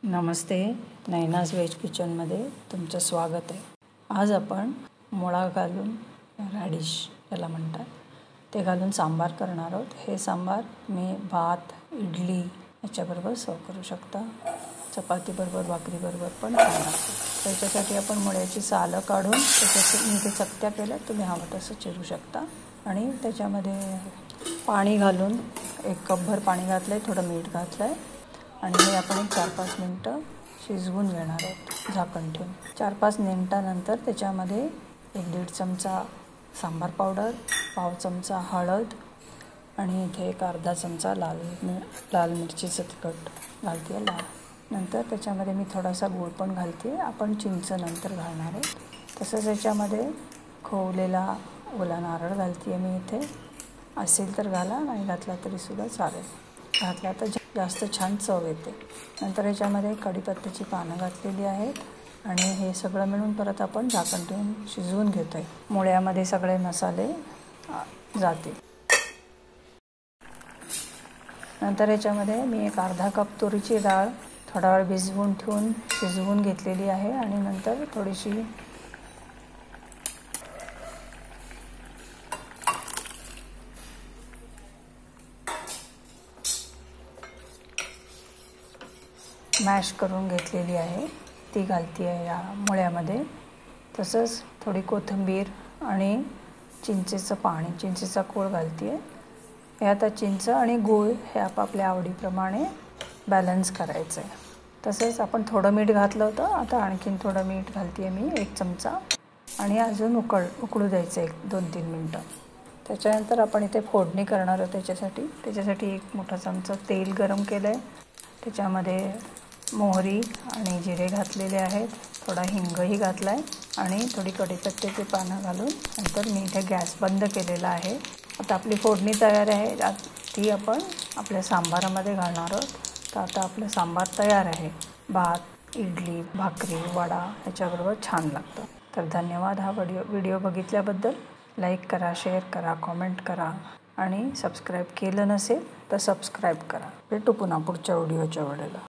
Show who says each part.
Speaker 1: नमस्ते, Naina's veg किचनमध्ये तुमचं स्वागत आहे। आज आपण मुळा घालून रॅडिश याला म्हणतात ते घालून सांबार करणार आहोत। हे सांबार मी भात, इडली याच्याबरोबर सर्व करू शकता। चपातीबरोबर, भाकरीबरोबर पण छान लागतं। त्याच्यासाठी आपण मुळ्याची सालं काढून त्याच्यात मी इथे चकत्या केल्या, तुम्ही हवं तसं चिरू शकता। आणि त्याच्यामध्ये पाणी घालून 1 कपभर पाणी घातलं आहे, थोडं मीठ घातलं आहे आणि हे आपण 4-5 मिनिटं शिजवून घेणार आहोत झाकण ठेवून। 4-5 मिनिटानंतर त्याच्यामध्ये 1-1.5 चमचा सांबार पावडर, पाव चमचा हळद आणि इथे 1 अर्धा चमचा लाल मिरचीचं तिखट घालते आहे। नंतर त्याच्यामध्ये मी थोडासा गूळ पण घालते, आपण चिंच नंतर घालणार आहोत। तसंच याच्यामध्ये खोवलेला ओला नारळ घालते आहे मी इथे, असेल तर घाला, नाही घातला तरीसुद्धा चालेल। घातला तर जास्त छान चव येते। नंतर याच्यामध्ये कढीपत्त्याची पानं घातलेली आहेत आणि हे सगळं मिळून परत आपण झाकण ठेवून शिजवून घेतो आहे। मुळ्यामध्ये सगळे मसाले जातील। नंतर याच्यामध्ये मी 1 अर्धा कप तुरीची डाळ थोडा वेळ भिजवून ठेवून शिजवून घेतलेली आहे आणि नंतर थोडीशी मॅश करून घेतलेली आहे, ती घालते आहे या मुळ्यामध्ये। तसंच थोडी कोथिंबीर आणि चिंचेचं पाणी, चिंचेचा कोळ घालते आहे। हे आता चिंच आणि गूळ हे आपापल्या आवडीप्रमाणे बॅलन्स करायचं आहे। तसंच आपण थोडं मीठ घातलं होतं, आता आणखीन थोडं मीठ घालते आहे मी 1 चमचा आणि अजून उकळू द्यायचं 1-2-3 मिनटं। त्याच्यानंतर आपण इथे फोडणी करणार आहोत। त्याच्यासाठी 1 मोठा चमचा तेल गरम केलं आहे, त्याच्यामध्ये मोहरी आणि जिरे घातलेले आहेत, थोडा हिंगही घातला आहे आणि थोडी कढीपत्त्याची पानं घालून नंतर मी इथे गॅस बंद केलेला आहे। आता आपली फोडणी तयार आहे, ती आपण आपल्या सांबारामध्ये घालणार आहोत। तर आता आपलं सांबार तयार आहे। भात, इडली, भाकरी, वडा याच्याबरोबर छान लागतं। तर धन्यवाद हा व्हिडिओ बघितल्याबद्दल। लाईक करा, शेअर करा, कॉमेंट करा आणि सबस्क्राईब केलं नसेल तर सबस्क्राईब करा। भेटू पुन्हा पुढच्या व्हिडिओच्या वेळेला।